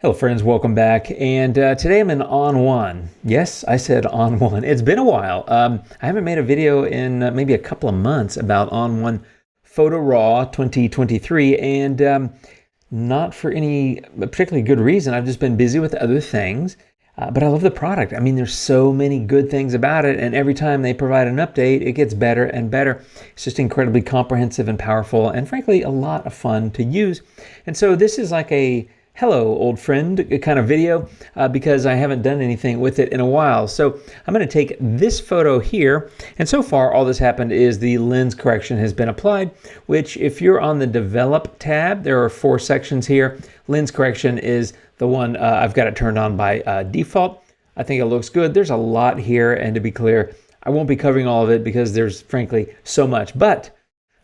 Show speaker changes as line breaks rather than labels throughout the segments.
Hello friends, welcome back. And today I'm in ON1. Yes, I said ON1. It's been a while. I haven't made a video in maybe a couple of months about ON1 Photo Raw 2023, and not for any particularly good reason. I've just been busy with other things, but I love the product. I mean, there's so many good things about it, and every time they provide an update, it gets better and better. It's just incredibly comprehensive and powerful, and frankly, a lot of fun to use. And so this is like a hello, old friend kind of video because I haven't done anything with it in a while. So I'm going to take this photo here, and so far all that's happened is the lens correction has been applied, which if you're on the Develop tab, there are 4 sections here. Lens correction is the one I've got it turned on by default. I think it looks good. There's a lot here, and to be clear, I won't be covering all of it because there's frankly so much, but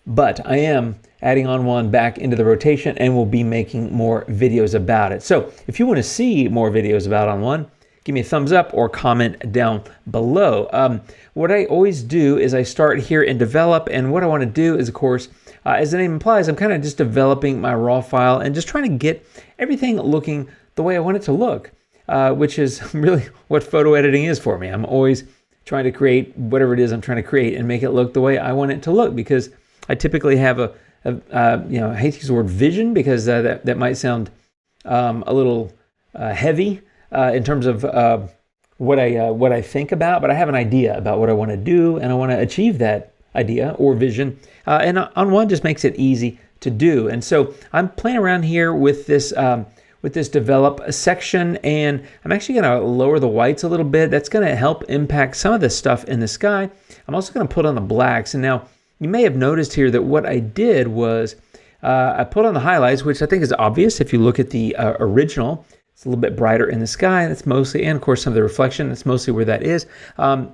I am adding ON1 back into the rotation and we'll be making more videos about it. So if you want to see more videos about ON1, give me a thumbs up or comment down below. What I always do is I start here in Develop, and what I want to do is, of course, as the name implies, I'm kind of just developing my raw file and just trying to get everything looking the way I want it to look, which is really what photo editing is for me. I'm always trying to create whatever it is I'm trying to create and make it look the way I want it to look, because I typically have I hate to use the word vision because that might sound a little heavy in terms of what I think about, but I have an idea about what I want to do, and I want to achieve that idea or vision. And ON1 just makes it easy to do. And so I'm playing around here with this Develop section, and I'm actually going to lower the whites a little bit. That's going to help impact some of the stuff in the sky. I'm also going to put on the blacks, and now you may have noticed here that what I did was I put on the highlights, which I think is obvious if you look at the original. It's a little bit brighter in the sky. That's mostly, and of course some of the reflection, that's mostly where that is.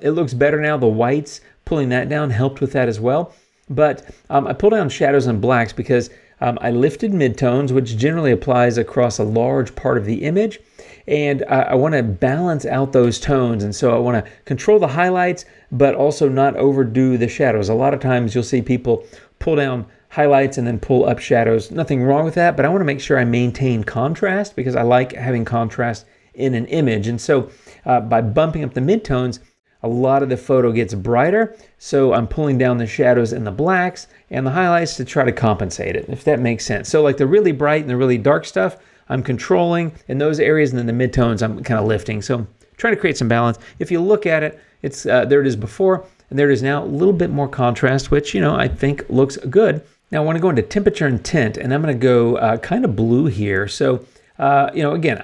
It looks better now. The whites, pulling that down, helped with that as well. But I pulled down shadows and blacks because I lifted midtones, which generally applies across a large part of the image. And I want to balance out those tones, and so I want to control the highlights but also not overdo the shadows. A lot of times you'll see people pull down highlights and then pull up shadows. Nothing wrong with that, but I want to make sure I maintain contrast because I like having contrast in an image. And so by bumping up the midtones, a lot of the photo gets brighter, so I'm pulling down the shadows and the blacks and the highlights to try to compensate it, if that makes sense. So like the really bright and the really dark stuff, I'm controlling in those areas, and then the midtones I'm kind of lifting. So I'm trying to create some balance. If you look at it, it's there it is before, and there it is now, a little bit more contrast, which I think looks good. Now I want to go into temperature and tint, and I'm going to go kind of blue here. So again,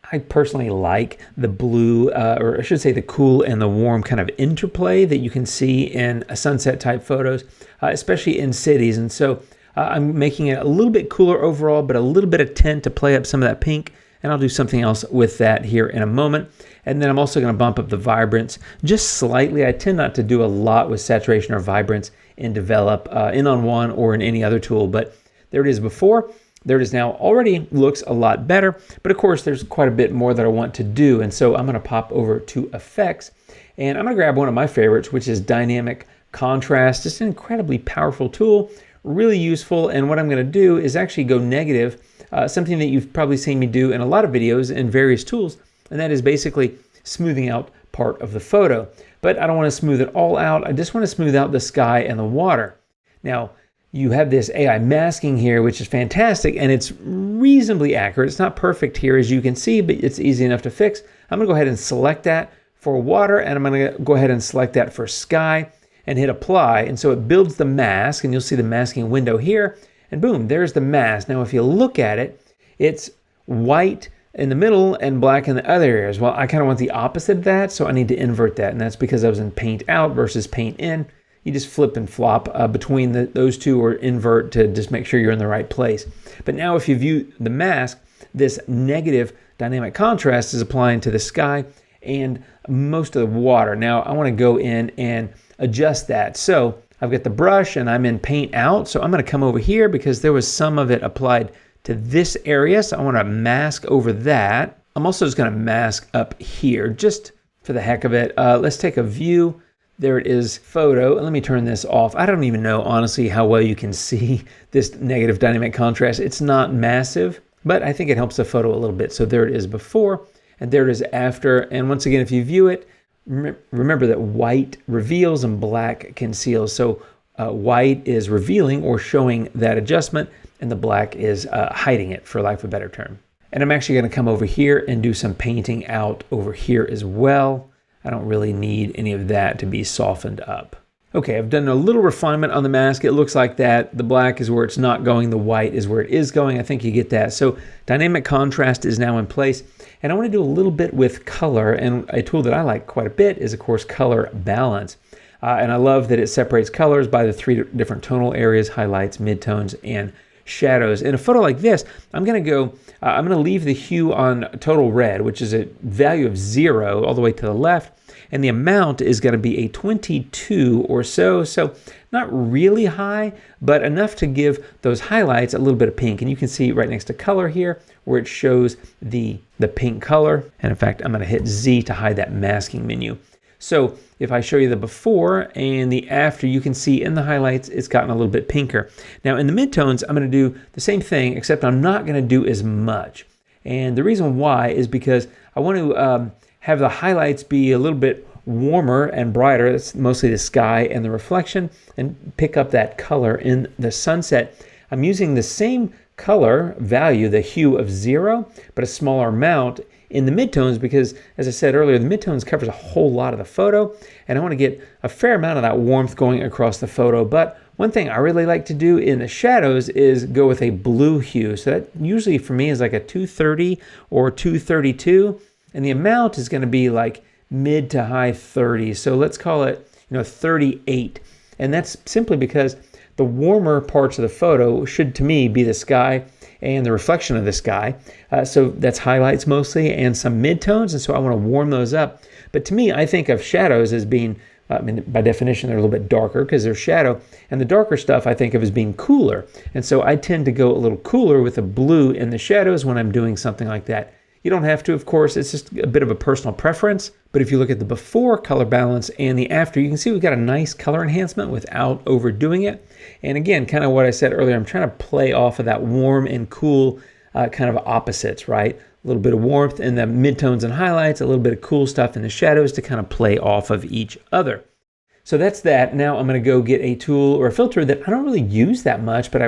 I personally like the blue, or I should say the cool and the warm kind of interplay that you can see in sunset type photos, especially in cities. And so I'm making it a little bit cooler overall, but a little bit of tint to play up some of that pink, and I'll do something else with that here in a moment. And then I'm also going to bump up the vibrance just slightly. I tend not to do a lot with saturation or vibrance in Develop, in ON1 or in any other tool, but there it is before. There it is now. Already looks a lot better, but of course there's quite a bit more that I want to do. And so I'm going to pop over to Effects, and I'm going to grab one of my favorites, which is Dynamic Contrast. It's an incredibly powerful tool, really useful. And what I'm going to do is actually go negative, something that you've probably seen me do in a lot of videos in various tools, and that is basically smoothing out part of the photo. But I don't want to smooth it all out. I just want to smooth out the sky and the water. Now, you have this AI masking here, which is fantastic, and it's reasonably accurate. It's not perfect here, as you can see, but it's easy enough to fix. I'm going to go ahead and select that for water, and I'm going to go ahead and select that for sky and hit apply. And so it builds the mask, and you'll see the masking window here, and boom, there's the mask. Now, if you look at it, it's white in the middle and black in the other areas. Well, I kind of want the opposite of that, so I need to invert that, and that's because I was in Paint Out versus Paint In. You just flip and flop between those two, or invert to just make sure you're in the right place. But now if you view the mask, this negative dynamic contrast is applying to the sky and most of the water. Now I want to go in and adjust that. So I've got the brush and I'm in Paint Out. So I'm going to come over here because there was some of it applied to this area. So I want to mask over that. I'm also just going to mask up here just for the heck of it. Let's take a view. There it is, photo. Let me turn this off. I don't even know, honestly, how well you can see this negative dynamic contrast. It's not massive, but I think it helps the photo a little bit. So there it is before, and there it is after. And once again, if you view it, remember that white reveals and black conceals. So white is revealing or showing that adjustment, and the black is hiding it, for lack of a better term. And I'm actually going to come over here and do some painting out over here as well. I don't really need any of that to be softened up. Okay, I've done a little refinement on the mask. It looks like that. The black is where it's not going. The white is where it is going. I think you get that. So dynamic contrast is now in place. And I want to do a little bit with color. And a tool that I like quite a bit is, of course, color balance. And I love that it separates colors by the 3 different tonal areas: highlights, midtones, and shadows. In a photo like this, I'm going to leave the hue on total red, which is a value of 0 all the way to the left. And the amount is going to be a 22 or so. So not really high, but enough to give those highlights a little bit of pink. And you can see right next to color here where it shows the pink color. And in fact, I'm going to hit Z to hide that masking menu. So if I show you the before and the after, you can see in the highlights, it's gotten a little bit pinker. Now in the midtones, I'm going to do the same thing, except I'm not going to do as much. And the reason why is because I want to have the highlights be a little bit warmer and brighter. That's mostly the sky and the reflection, and pick up that color in the sunset. I'm using the same color value, the hue of 0, but a smaller amount in the midtones because, as I said earlier, the midtones covers a whole lot of the photo, and I want to get a fair amount of that warmth going across the photo. But one thing I really like to do in the shadows is go with a blue hue. So that usually for me is like a 230 or 232. And the amount is going to be like mid to high 30s. So let's call it, 38. And that's simply because the warmer parts of the photo should, to me, be the sky and the reflection of the sky. So that's highlights mostly and some midtones. And so I want to warm those up. But to me, I think of shadows as being, by definition, they're a little bit darker because they're shadow. And the darker stuff I think of as being cooler. And so I tend to go a little cooler with the blue in the shadows when I'm doing something like that. You don't have to, of course. It's just a bit of a personal preference. But if you look at the before color balance and the after, you can see we've got a nice color enhancement without overdoing it. And again, kind of what I said earlier, I'm trying to play off of that warm and cool kind of opposites, right? A little bit of warmth in the midtones and highlights, a little bit of cool stuff in the shadows to kind of play off of each other. So that's that. Now I'm going to go get a tool or a filter that I don't really use that much, but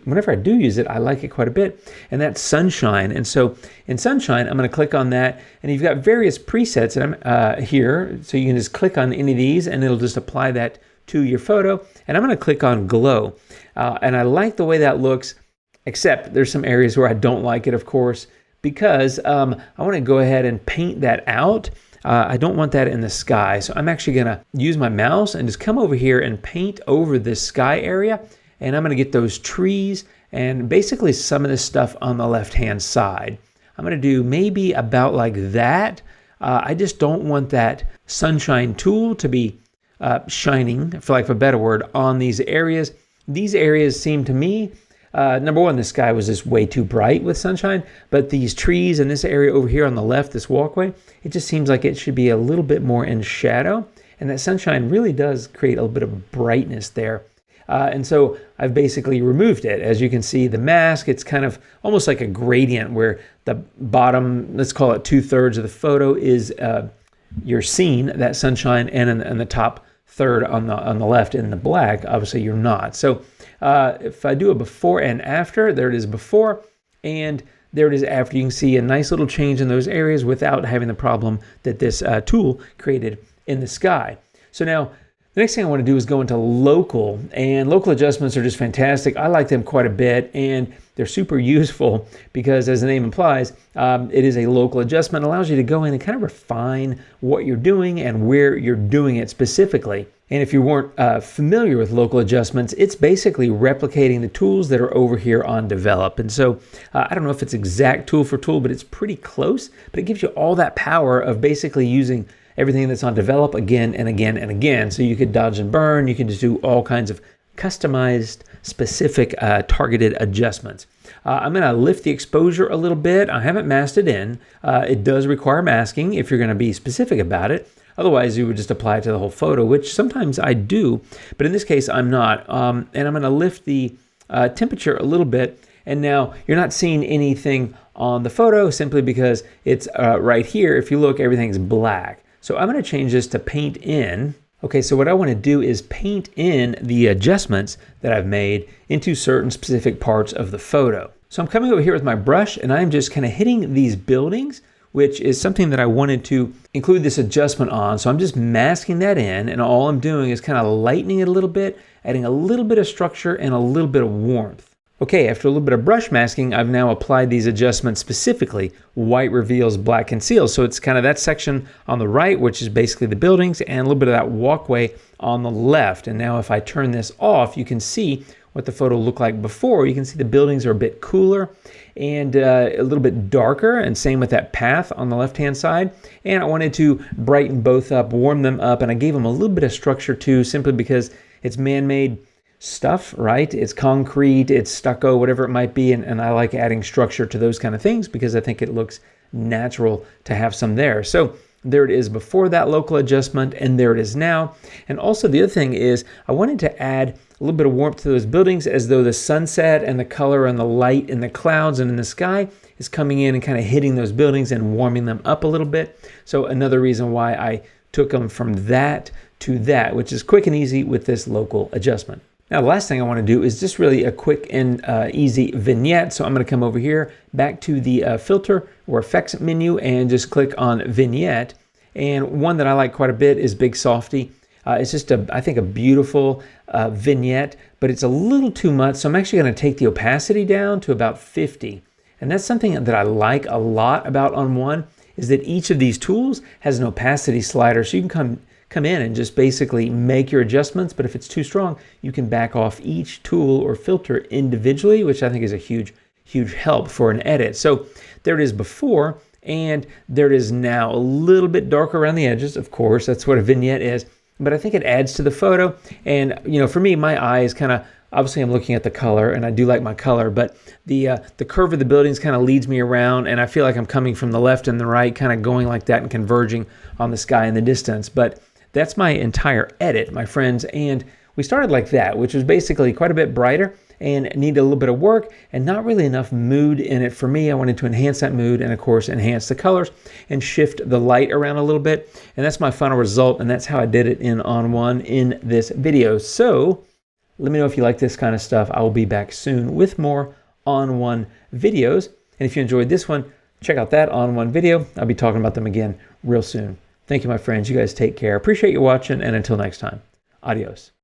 whenever I do use it, I like it quite a bit, and that's Sunshine. And so in Sunshine, I'm going to click on that, and you've got various presets here, so you can just click on any of these, and it'll just apply that to your photo. And I'm going to click on Glow, and I like the way that looks, except there's some areas where I don't like it, of course, because I want to go ahead and paint that out. I don't want that in the sky. So I'm actually going to use my mouse and just come over here and paint over this sky area. And I'm going to get those trees and basically some of this stuff on the left-hand side. I'm going to do maybe about like that. I just don't want that sunshine tool to be shining, for lack of a better word, on these areas. These areas seem to me, number one, the sky was just way too bright with sunshine, but these trees and this area over here on the left, this walkway, it just seems like it should be a little bit more in shadow, and that sunshine really does create a little bit of brightness there. And so I've basically removed it. As you can see, the mask, it's kind of almost like a gradient where the bottom, let's call it 2/3 of the photo is your scene, that sunshine, and in the top third on the left in the black, obviously you're not. So if I do a before and after, there it is before, and there it is after. You can see a nice little change in those areas without having the problem that this tool created in the sky. So now, the next thing I want to do is go into local, and local adjustments are just fantastic. I like them quite a bit, and they're super useful because, as the name implies, it is a local adjustment. It allows you to go in and kind of refine what you're doing and where you're doing it specifically. And if you weren't familiar with local adjustments, it's basically replicating the tools that are over here on Develop. And so I don't know if it's exact tool for tool, but it's pretty close. But it gives you all that power of basically using everything that's on Develop again and again and again. So you could dodge and burn. You can just do all kinds of customized, specific, targeted adjustments. I'm going to lift the exposure a little bit. I haven't masked it in. It does require masking if you're going to be specific about it. Otherwise, you would just apply it to the whole photo, which sometimes I do. But in this case, I'm not. And I'm going to lift the temperature a little bit. And now you're not seeing anything on the photo simply because it's right here. If you look, everything's black. So I'm going to change this to paint in. Okay, so what I want to do is paint in the adjustments that I've made into certain specific parts of the photo. So I'm coming over here with my brush and I'm just kind of hitting these buildings, which is something that I wanted to include this adjustment on. So I'm just masking that in, and all I'm doing is kind of lightening it a little bit, adding a little bit of structure and a little bit of warmth. Okay, after a little bit of brush masking, I've now applied these adjustments specifically. White reveals, black conceals. So it's kind of that section on the right, which is basically the buildings, and a little bit of that walkway on the left. And now if I turn this off, you can see what the photo looked like before. You can see the buildings are a bit cooler and a little bit darker, and same with that path on the left-hand side. And I wanted to brighten both up, warm them up, and I gave them a little bit of structure too, simply because it's man-made stuff, right? It's concrete, it's stucco, whatever it might be, and I like adding structure to those kind of things because I think it looks natural to have some there. So there it is before that local adjustment, and there it is now. And also the other thing is I wanted to add a little bit of warmth to those buildings, as though the sunset and the color and the light in the clouds and in the sky is coming in and kind of hitting those buildings and warming them up a little bit. So another reason why I took them from that to that, which is quick and easy with this local adjustment. Now, the last thing I want to do is just really a quick and easy vignette. So I'm going to come over here back to the filter or effects menu and just click on vignette. And one that I like quite a bit is Big Softy. It's just, I think, a beautiful vignette, but it's a little too much. So I'm actually going to take the opacity down to about 50. And that's something that I like a lot about ON1, is that each of these tools has an opacity slider. So you can come in and just basically make your adjustments, but if it's too strong, you can back off each tool or filter individually, which I think is a huge help for an edit. So there it is before, and there it is now. A little bit darker around the edges, of course, that's what a vignette is, but I think it adds to the photo. And for me, my eye is kind of, obviously I'm looking at the color, and I do like my color, but the curve of the buildings kind of leads me around, and I feel like I'm coming from the left and the right, kind of going like that and converging on the sky in the distance. But that's my entire edit, my friends, and we started like that, which was basically quite a bit brighter and needed a little bit of work and not really enough mood in it for me. I wanted to enhance that mood and, of course, enhance the colors and shift the light around a little bit, and that's my final result, and that's how I did it in ON1 in this video. So let me know if you like this kind of stuff. I will be back soon with more ON1 videos, and if you enjoyed this one, check out that ON1 video. I'll be talking about them again real soon. Thank you, my friends. You guys take care. Appreciate you watching, and until next time, adios.